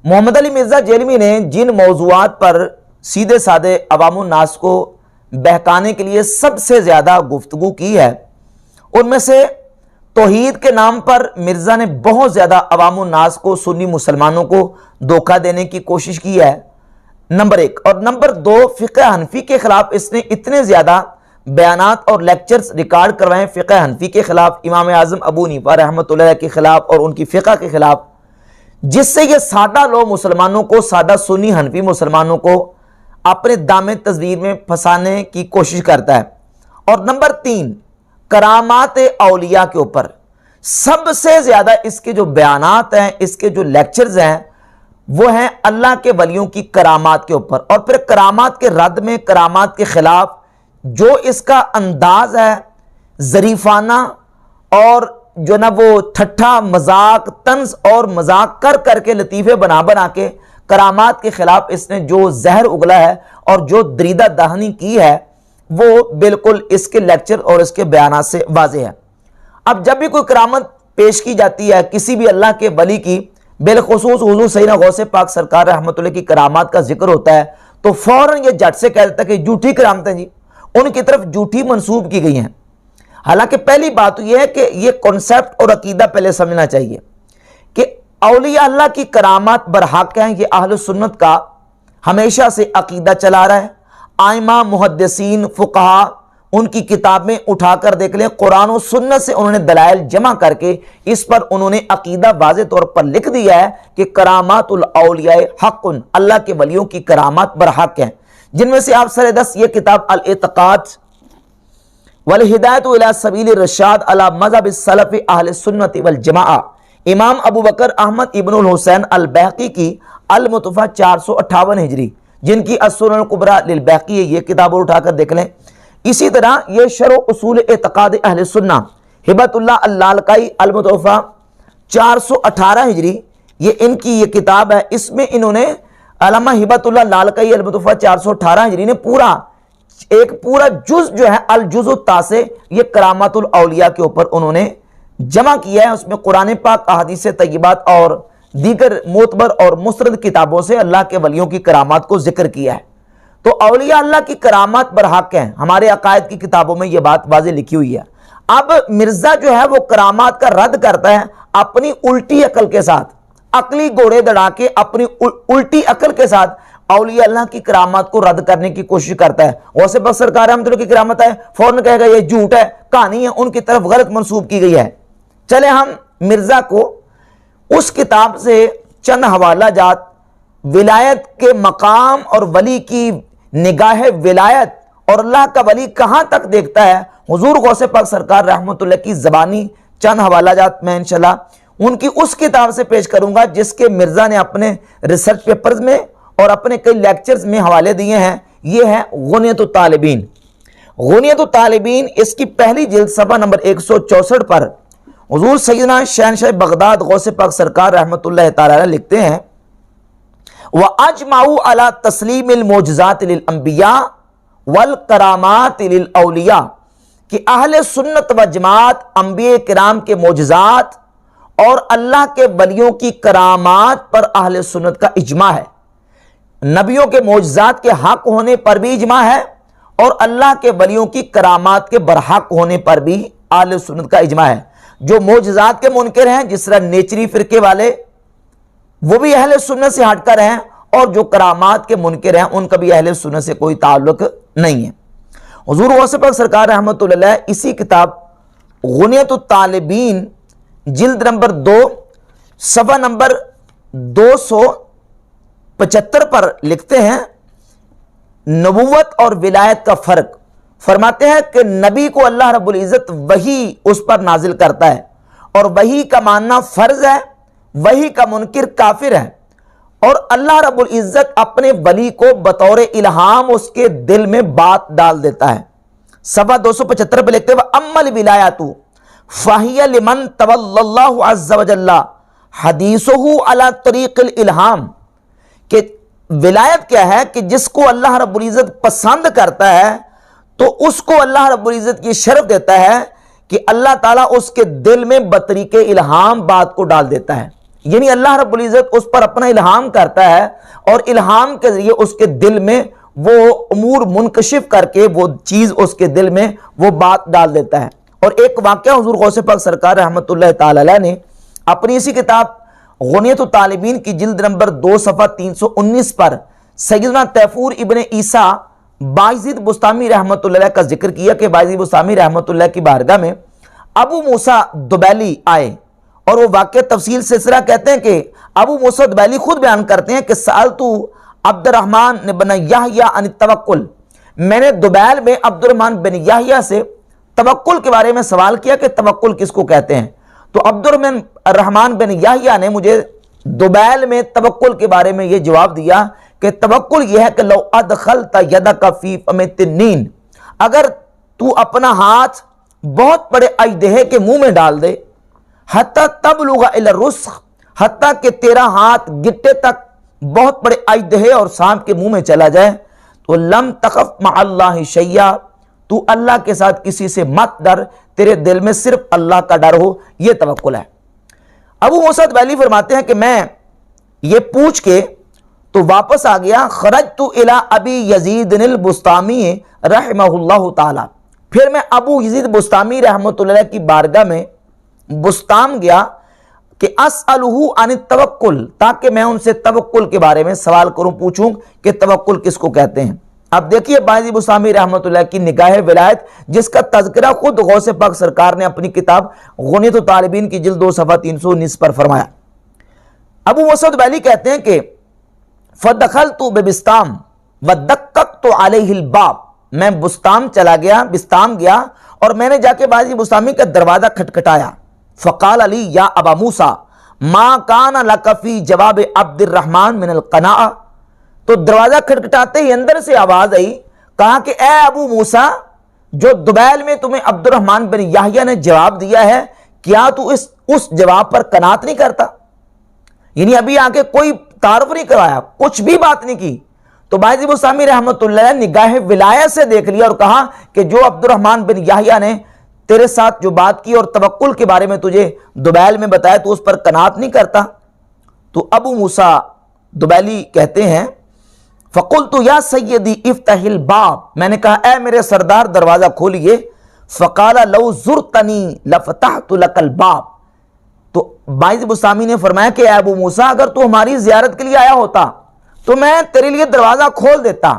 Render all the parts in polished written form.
محمد علی مرزا جیلمی نے جن موضوعات پر سیدھے سادے عوام الناس کو بہکانے کے لیے سب سے زیادہ گفتگو کی ہے، ان میں سے توحید کے نام پر مرزا نے بہت زیادہ عوام الناس کو، سنی مسلمانوں کو دھوکہ دینے کی کوشش کی ہے، نمبر 1۔ اور نمبر 2، فقہ حنفی کے خلاف اس نے اتنے زیادہ بیانات اور لیکچرز ریکارڈ کروائے فقہ حنفی کے خلاف، امام اعظم ابو حنیفہ رحمۃ اللہ کے خلاف اور ان کی فقہ کے خلاف، جس سے یہ سادہ لوگ مسلمانوں کو، سادہ سنی حنفی مسلمانوں کو اپنے دامن تزویر میں پھنسانے کی کوشش کرتا ہے۔ اور نمبر 3، کرامات اولیاء کے اوپر سب سے زیادہ اس کے جو بیانات ہیں، اس کے جو لیکچرز ہیں، وہ ہیں اللہ کے ولیوں کی کرامات کے اوپر، اور پھر کرامات کے رد میں، کرامات کے خلاف جو اس کا انداز ہے ظریفانہ اور جو نا وہ ٹھٹھا مذاق، طنز اور مذاق کر کر کے، لطیفے بنا بنا کے کرامات کے خلاف اس نے جو زہر اگلا ہے اور جو دریدہ دہنی کی ہے، وہ بالکل اس کے لیکچر اور اس کے بیانات سے واضح ہے۔ اب جب بھی کوئی کرامت پیش کی جاتی ہے کسی بھی اللہ کے ولی کی، بالخصوص حضور سیدنا غوث پاک سرکار رحمۃ اللہ کی کرامات کا ذکر ہوتا ہے، تو فوراً یہ جھٹ سے کہہ دیتا ہے کہ جھوٹی کرامتیں جی، ان کی طرف جھوٹی منسوب کی گئی ہیں۔ حالانکہ پہلی بات یہ ہے کہ یہ کنسیپٹ اور عقیدہ پہلے سمجھنا چاہیے کہ اولیاء اللہ کی کرامات برحق ہیں، یہ اہل سنت کا ہمیشہ سے عقیدہ چلا رہا ہے۔ ائمہ، محدثین، فقہا، ان کی کتابیں اٹھا کر دیکھ لیں، قرآن و سنت سے انہوں نے دلائل جمع کر کے اس پر انہوں نے عقیدہ واضح طور پر لکھ دیا ہے کہ کرامات الاولیاء حق، اللہ کے ولیوں کی کرامات برحق ہیں، جن میں سے آپ سر دست یہ کتاب الاعتقاد والہدایۃ الی سبیل الرشاد علی مذہب السلف اہل سنت والجماعہ، امام ابو بکر احمد ابن الحسین البیہقی کی المتوفہ 458 ہجری، جن کی السنن الکبری للبیہقی ہے، یہ کتاب اور اٹھا کر دیکھ لیں۔ اسی طرح یہ شرح اصول اعتقاد اہل سنہ ہبۃ اللہ اللالکائی المتوفہ 418 ہجری، یہ ان کی یہ کتاب ہے، اس میں انہوں نے علامہ ہبۃ اللہ اللالکائی المتوفہ 418 ہجری نے ایک پورا جز جو ہے الجز التاسع، یہ کرامات الاولیاء کے اوپر انہوں نے جمع کیا ہے۔ اس میں قرآن پاک، احادیث طیبات اور دیگر معتبر اور مستند کتابوں سے اللہ کے ولیوں کی کرامات کو ذکر کیا ہے۔ تو اولیاء اللہ کی کرامات برحق ہیں، ہمارے عقائد کی کتابوں میں یہ بات واضح لکھی ہوئی ہے۔ اب مرزا جو ہے وہ کرامات کا رد کرتا ہے اپنی الٹی عقل کے ساتھ، عقلی گھوڑے دڑا کے اپنی الٹی عقل کے ساتھ اولیاء اللہ کی کرامات کو رد کرنے کی کوشش کرتا ہے۔ غوث پاک سرکار رحمۃ اللہ کی کرامت ہے، فوراً کہے گا یہ جھوٹ ہے، کہانی ہے، ان کی طرف غلط منسوب کی گئی ہے۔ چلے ہم مرزا کو اس کتاب سے چند حوالہ جات، ولایت کے مقام اور ولی کی نگاہ ولایت اور اللہ کا ولی کہاں تک دیکھتا ہے، حضور غوث پاک سرکار رحمۃ اللہ کی زبانی چند حوالہ جات میں انشاءاللہ ان کی اس کتاب سے پیش کروں گا جس کے مرزا نے اپنے ریسرچ پیپرز میں اور اپنے کئی لیکچرز میں حوالے دیے ہیں۔ یہ ہے غنیۃ الطالبین۔ غنیۃ الطالبین، اس کی پہلی جلد صفحہ نمبر 164 پر حضور سیدنا شہنشاہ بغداد غوث پاک سرکار رحمۃ اللہ تعالی لکھتے ہیں وَأَجْمَعُوا عَلَى تَسْلِيمِ الْمُعْجِزَاتِ لِلْأَنْبِيَاءِ وَالْكَرَامَاتِ لِلْأَوْلِيَاءِ کہ اہل سنت و جماعت انبیاء کرام کے معجزات اور اللہ کے ولیوں کی کرامات پر اہل سنت کا اجماع ہے۔ نبیوں کے معجزات کے حق ہونے پر بھی اجماع ہے اور اللہ کے ولیوں کی کرامات کے برحق ہونے پر بھی اہل سنت کا اجماع ہے۔ جو معجزات کے منکر ہیں، جس طرح نیچری فرقے والے، وہ بھی اہل سنت سے ہٹ کر ہیں، اور جو کرامات کے منکر ہیں ان کا بھی اہل سنت سے کوئی تعلق نہیں ہے۔ حضور غوث پاک سرکار رحمۃ اللہ اسی کتاب غنیۃ الطالبین جلد نمبر 2 صفحہ نمبر 275 پر لکھتے ہیں نبوت اور ولایت کا فرق۔ فرماتے ہیں کہ نبی کو اللہ رب العزت وحی اس پر نازل کرتا ہے، اور وحی کا ماننا فرض ہے، وحی کا منکر کافر ہے، اور اللہ رب العزت اپنے ولی کو بطور الہام اس کے دل میں بات ڈال دیتا ہے۔ صفحہ 275 پہ لکھتے ہیں اما الولایات فہی لمن تولی اللہ عز وجل حدیثہ علی طریق الالہام، کہ ولایت کیا ہے کہ جس کو اللہ رب العزت پسند کرتا ہے تو اس کو اللہ رب العزت یہ شرف دیتا ہے کہ اللہ تعالیٰ اس کے دل میں بطریق الہام بات کو ڈال دیتا ہے۔ یعنی اللہ رب العزت اس پر اپنا الہام کرتا ہے اور الہام کے ذریعے اس کے دل میں وہ امور منکشف کر کے وہ چیز اس کے دل میں وہ بات ڈال دیتا ہے۔ اور ایک واقعہ حضور غوث پاک سرکار رحمت اللہ تعالی علیہ نے اپنی اسی کتاب غنیۃ الطالبین کی جلد نمبر 2 صفحہ 319 پر سیدنا تیفور ابن عیسیٰ بایزید بسطامی رحمت اللہ علیہ کا ذکر کیا کہ بایزید بسطامی رحمت اللہ کی بارگاہ میں ابو موسیٰ دبیلی آئے، اور وہ واقعہ تفصیل سے سرا کہتے ہیں کہ ابو موسیٰ دبیلی خود بیان کرتے ہیں کہ سألتو عبد الرحمن بن یحییٰ عن التوکل، میں نے دبیل میں عبد الرحمن بن یحییٰ سے توکل کے بارے میں سوال کیا کہ توکل کس کو کہتے ہیں، تو عبد الرحمن بن یحییٰ نے مجھے دبیل میں توکل کے بارے میں یہ جواب دیا کہ توکل یہ ہے کہ لو ادخلت یدک فی فم التنین، اگر تو اپنا ہاتھ بہت بڑے اژدہے کے منہ میں ڈال دے، حتی تبلغ الی الرسخ، حتیٰ کہ تیرا ہاتھ گٹے تک بہت بڑے اژدہے اور سانپ کے منہ میں چلا جائے، تو لم تخف مع اللہ شیئا، تو اللہ کے ساتھ کسی سے مت ڈر، تیرے دل میں صرف اللہ کا ڈر ہو، یہ توکل ہے۔ ابو موسیٰ دبیلی فرماتے ہیں کہ میں یہ پوچھ کے تو واپس آ گیا، خرجت الی ابی یزید البسطامی رحمہ اللہ تعالی، پھر میں ابو یزید بسطامی رحمۃ اللہ علیہ کی بارگاہ میں بسطام گیا کہ اسألہ عن التوکل، تاکہ میں ان سے توکل کے بارے میں سوال کروں، پوچھوں کہ توکل کس کو کہتے ہیں۔ اب دیکھیے بایزید بسطامی رحمۃ اللہ کی نگاہ ولایت، جس کا تذکرہ خود غوث پاک سرکار نے اپنی کتاب غنیۃ الطالبین کی جلد 2 صفحہ 319 پر فرمایا۔ ابو موسیٰ دبیلی کہتے ہیں کہ فدخلت ببسطام ودققت علیہ الباب، میں بسطام چلا گیا، بسطام گیا اور میں نے جا کے بایزید بسطامی کا دروازہ کھٹکھٹایا، فقال علی یا ابا موسیٰ ما کان لک فی جواب عبد الرحمن من القناعہ، تو دروازہ کھٹکھٹاتے ہی اندر سے آواز آئی، کہا کہ اے ابو موسیٰ، جو دبیل میں تمہیں عبد الرحمن بن یحییٰ نے جواب دیا ہے، کیا تو اس جواب پر قناعت نہیں کرتا؟ یعنی ابھی آگے کوئی تعارف نہیں کرایا، کچھ بھی بات نہیں کی، تو بایزید بسطامی رحمۃ اللہ علیہ نگاہ ولایت سے دیکھ لیا اور کہا کہ جو عبد الرحمن بن یحییٰ نے تیرے ساتھ جو بات کی اور توکل کے بارے میں تجھے دبیل میں بتایا، تو اس پر قناعت نہیں کرتا؟ تو ابو موسیٰ دبیلی کہتے ہیں فقلت یا سیدی افتح الباب، میں نے کہا اے میرے سردار دروازہ کھولیے، فقال لو زرتنی لفتحت لک الباب، تو بایزید بسطامی نے فرمایا کہ اے ابو موسیٰ، اگر تو ہماری زیارت کے لیے آیا ہوتا تو میں تیرے لیے دروازہ کھول دیتا،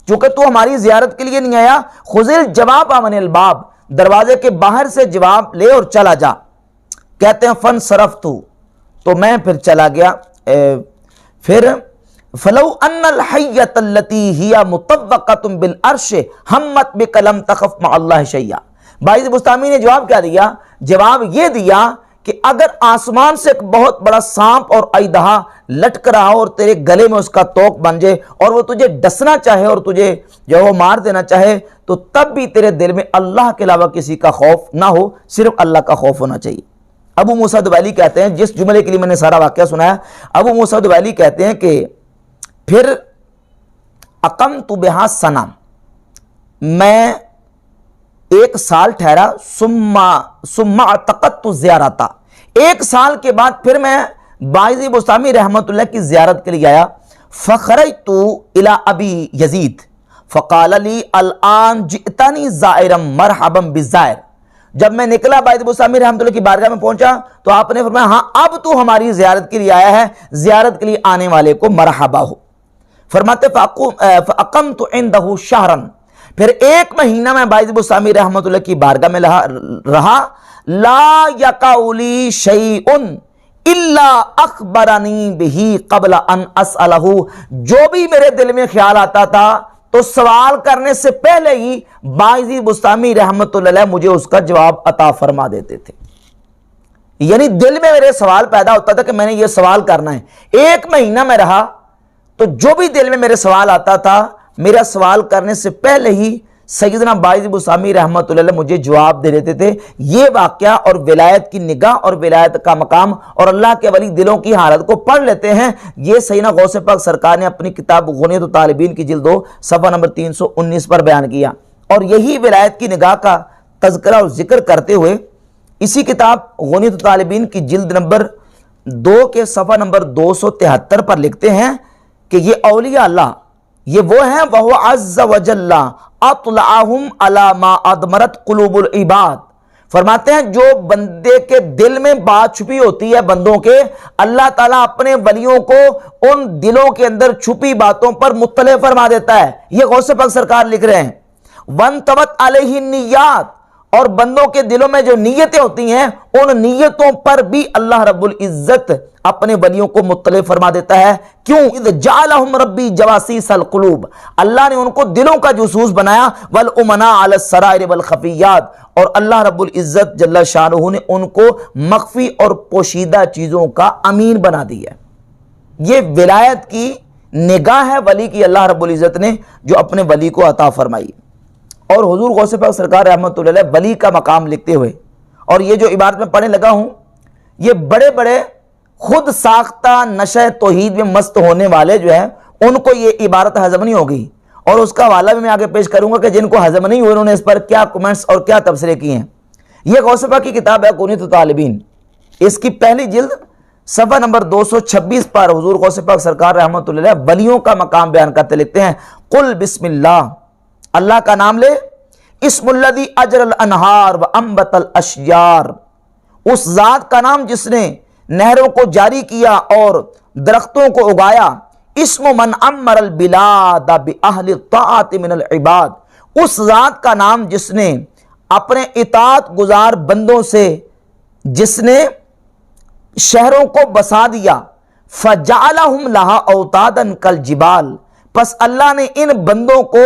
چونکہ تو ہماری زیارت کے لیے نہیں آیا، خذ الجواب من الباب، دروازے کے باہر سے جواب لے اور چلا جا۔ کہتے ہیں فانصرفت، تو میں پھر چلا گیا، پھر فلو ان الحیۃ التي هي مطوقۃ بالعرش ہمت بک لم تخف مع اللہ شیئا، بایزید بسطامی نے جواب کیا دیا؟ جواب یہ دیا کہ اگر آسمان سے ایک بہت بڑا سانپ اور اژدہا لٹک رہا ہو اور تیرے گلے میں اس کا توق بن جائے اور وہ تجھے ڈسنا چاہے اور تجھے جو وہ مار دینا چاہے، تو تب بھی تیرے دل میں اللہ کے علاوہ کسی کا خوف نہ ہو، صرف اللہ کا خوف ہونا چاہیے۔ ابو موسیٰ دبیلی کہتے ہیں، جس جملے کے لیے میں نے سارا واقعہ سنایا، ابو موسیٰ دبیلی کہتے ہیں کہ پھر اقمت بہا سنہ، میں 1 سال ٹھہرا، ثم اعتقدت زیارتا، 1 سال کے بعد پھر میں بایزید بسطامی رحمت اللہ کی زیارت کے لیے آیا، فخرجت الی ابی یزید فقال لی الان جئتنی زائرا مرحبا بالزائر، جب میں نکلا بایزید بسطامی رحمت اللہ کی بارگاہ میں پہنچا تو آپ نے فرمایا ہاں اب تو ہماری زیارت کے لیے آیا ہے، زیارت کے لیے آنے والے کو مرحبا ہو۔ فرماتے فاقمت عنده شہرا، پھر 1 مہینہ میں بایزید بسطامی رحمت اللہ کی بارگاہ میں رہا، لا یقع لی شیء الا اخبرنی بہ قبل ان اسألہ، جو بھی میرے دل میں خیال آتا تھا تو سوال کرنے سے پہلے ہی بایزید بسطامی رحمت اللہ علیہ مجھے اس کا جواب عطا فرما دیتے تھے۔ یعنی دل میں میرے سوال پیدا ہوتا تھا کہ میں نے یہ سوال کرنا ہے، 1 مہینہ میں رہا تو جو بھی دل میں میرے سوال آتا تھا، میرا سوال کرنے سے پہلے ہی سیدنا بایزید بسطامی رحمت اللہ علیہ مجھے جواب دے دیتے تھے۔ یہ واقعہ اور ولایت کی نگاہ اور ولایت کا مقام اور اللہ کے ولی دلوں کی حالت کو پڑھ لیتے ہیں، یہ سیدنا غوث پاک سرکار نے اپنی کتاب غنیۃ الطالبین کی جلد 2 صفحہ نمبر 319 پر بیان کیا۔ اور یہی ولایت کی نگاہ کا تذکرہ اور ذکر کرتے ہوئے اسی کتاب غنیۃ الطالبین کی جلد نمبر 2 کے صفحہ نمبر 273 پر لکھتے ہیں کہ یہ اولیاء اللہ یہ وہ ہیں وَهُوَ عَزَّ وَجَلَّ أَطْلَعَهُمْ عَلَى مَا أَضْمَرَتْ قُلُوبُ الْعِبَادِ، فرماتے ہیں جو بندے کے دل میں بات چھپی ہوتی ہے بندوں کے، اللہ تعالیٰ اپنے ولیوں کو ان دلوں کے اندر چھپی باتوں پر مطلع فرما دیتا ہے۔ یہ غوث پاک سرکار لکھ رہے ہیں وَانْتَوَتْ عَلَيْهِ النِّيَّاتِ، اور بندوں کے دلوں میں جو نیتیں ہوتی ہیں ان نیتوں پر بھی اللہ رب العزت اپنے ولیوں کو مطلع فرما دیتا ہے۔ کیوں؟ اذ جعلہم ربی جواسیس القلوب، اللہ نے ان کو دلوں کا جاسوس بنایا، والامناء علی السرائر والخفیات، اور اللہ رب العزت جل شانہ نے ان کو مخفی اور پوشیدہ چیزوں کا امین بنا دیا۔ یہ ولایت کی نگاہ ہے ولی کی اللہ رب العزت نے جو اپنے ولی کو عطا فرمائی۔ اور حضور غوث پاک سرکار رحمۃ اللہ علیہ ولی کا مقام لکھتے ہوئے، اور یہ جو عبارت میں پڑھنے لگا ہوں یہ بڑے بڑے خود ساختہ نشہ توحید میں مست ہونے والے جو ہیں ان کو یہ عبارت ہضم نہیں ہوگی، اور اس کا حوالہ بھی میں آگے پیش کروں گا کہ جن کو ہضم نہیں ہوئے انہوں نے اس پر کیا کمنٹس اور کیا تبصرے کیے ہیں۔ یہ غوث پاک کی کتاب ہے کنیت الطالبین، اس کی پہلی جلد صفحہ نمبر 226 پر حضور غوث پاک سرکار رحمۃ اللہ علیہ ولیوں کا مقام بیان کرتے لکھتے ہیں قل بسم اللہ، اللہ کا نام لے، اسم الذی اجر الانہار وانبت الاشجار، اس ذات کا نام جس نے نہروں کو جاری کیا اور درختوں کو اگایا، اسم من امر البلاد باہل الطاعت من العباد، اس ذات کا نام جس نے اپنے اطاعت گزار بندوں سے جس نے شہروں کو بسا دیا، فجعلہم لہا اوتادا کالجبال، پس اللہ نے ان بندوں کو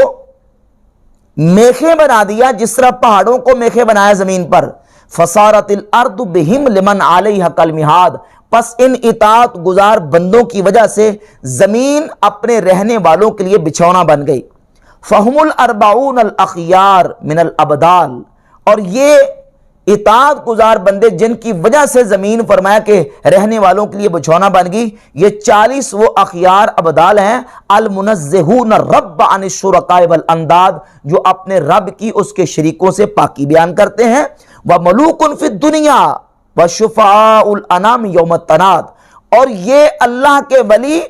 میخیں بنا دیا جس طرح پہاڑوں کو میخیں بنایا زمین پر، فصارت الارض بہم لمن علیہا کالمہاد، پس ان اطاعت گزار بندوں کی وجہ سے زمین اپنے رہنے والوں کے لیے بچھونا بن گئی، فہم الاربعون الاخیار من الابدال، اور یہ اطاعت گزار بندے جن کی وجہ سے زمین فرمایا کہ رہنے والوں کے لیے بچھونا بن گئی، یہ 40 وہ اخیار ابدال ہیں، المنزہون الرب عن الشرکاء والانداد، جو اپنے رب کی اس کے شریکوں سے پاکی بیان کرتے ہیں، وملوک فی الدنیا وشفعاء الانام یوم التناد، اور یہ اللہ کے ولی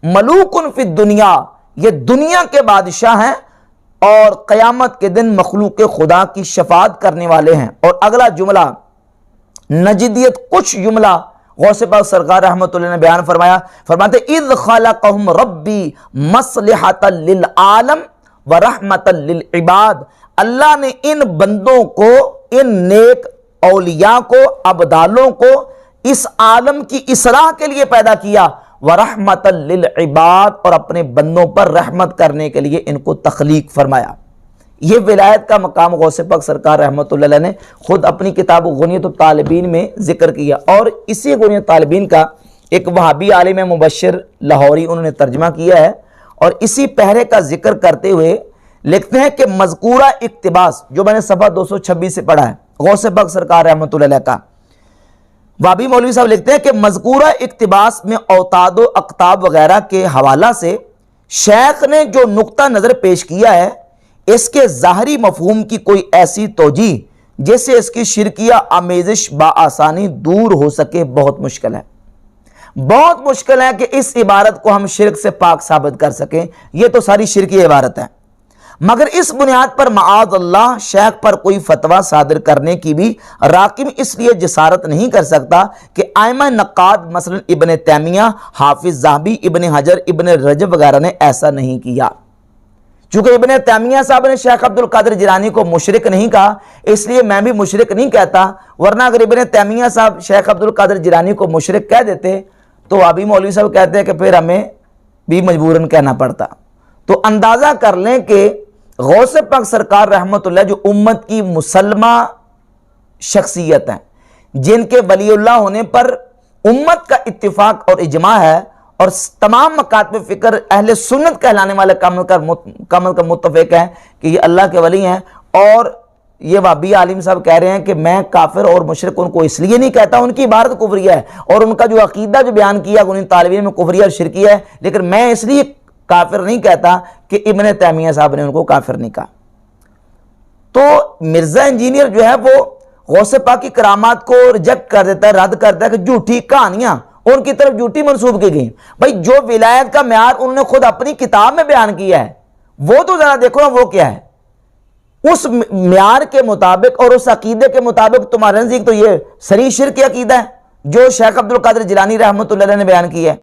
ملوک فی الدنیا، یہ دنیا کے بادشاہ ہیں اور قیامت کے دن مخلوق خدا کی شفاعت کرنے والے ہیں۔ اور اگلا جملہ نجدیت کچھ جملہ غوث پاک سرکار رحمۃ اللہ نے بیان فرمایا، فرماتے اذ خلقہم ربی مصلحۃ للعالم ورحمۃ للعباد، اللہ نے ان بندوں کو، ان نیک اولیاء کو، ابدالوں کو اس عالم کی اصلاح کے لیے پیدا کیا، وَرَحْمَةً لِلْعِبَادِ، اور اپنے بندوں پر رحمت کرنے کے لیے ان کو تخلیق فرمایا۔ یہ ولایت کا مقام غوث پاک سرکار رحمۃ اللہ علیہ نے خود اپنی کتاب غنیۃ الطالبین میں ذکر کیا، اور اسی غنیۃ الطالبین کا ایک وہابی عالم مبشر لاہوری انہوں نے ترجمہ کیا ہے، اور اسی پہرے کا ذکر کرتے ہوئے لکھتے ہیں کہ مذکورہ اقتباس جو میں نے صفحہ 226 سے پڑھا ہے غوث پاک سرکار رحمۃ اللہ علیہ کا، وابی مولوی صاحب لکھتے ہیں کہ مذکورہ اقتباس میں اوتاد و اقتاب وغیرہ کے حوالہ سے شیخ نے جو نقطہ نظر پیش کیا ہے اس کے ظاہری مفہوم کی کوئی ایسی توجیہ جس سے اس کی شرکیہ آمیزش بآسانی دور ہو سکے بہت مشکل ہے۔ بہت مشکل ہے کہ اس عبارت کو ہم شرک سے پاک ثابت کر سکیں، یہ تو ساری شرکی عبارت ہے، مگر اس بنیاد پر معاذ اللہ شیخ پر کوئی فتویٰ صادر کرنے کی بھی راقم اس لیے جسارت نہیں کر سکتا کہ ائمہ نقاد مثلا ابن تیمیہ، حافظ ذہبی، ابن حجر، ابن رجب وغیرہ نے ایسا نہیں کیا۔ چونکہ ابن تیمیہ صاحب نے شیخ عبد القادر جیلانی کو مشرک نہیں کہا، اس لیے میں بھی مشرک نہیں کہتا، ورنہ اگر ابن تیمیہ صاحب شیخ عبد القادر جیلانی کو مشرک کہہ دیتے تو ابھی مولوی صاحب کہتے ہیں کہ پھر ہمیں بھی مجبوراً کہنا پڑتا۔ تو اندازہ کر لیں کہ غوث پاک سرکار رحمت اللہ جو امت کی مسلمہ شخصیت ہیں، جن کے ولی اللہ ہونے پر امت کا اتفاق اور اجماع ہے، اور تمام مکاتب فکر اہل سنت کہلانے والے کامل کا متفق ہیں کہ یہ اللہ کے ولی ہیں، اور یہ وہابی عالم صاحب کہہ رہے ہیں کہ میں کافر اور مشرک ان کو اس لیے نہیں کہتا، ان کی عبارت کفریہ ہے اور ان کا جو عقیدہ جو بیان کیا ان طالبین میں کفریہ اور شرکیہ ہے، لیکن میں اس لیے کافر نہیں کہتا کہ ابن تیمیہ صاحب نے ان کو کافر نہیں کہا۔ تو مرزا انجینئر جو ہے وہ غوث پاک کی کرامات کو ریجیکٹ کر دیتا ہے، رد کرتا ہے کہ جھوٹی کہانیاں ان کی طرف جھوٹی منسوب کی گئی. بھائی جو ولایت کا معیار انہوں نے خود اپنی کتاب میں بیان کیا ہے وہ تو ذرا دیکھو نا وہ کیا ہے. اس معیار کے مطابق اور اس عقیدے کے مطابق تمہارے نزدیک تو یہ صریح شرک عقیدہ ہے جو شیخ عبد القادر جیلانی رحمۃ اللہ علیہ نے بیان کی ہے.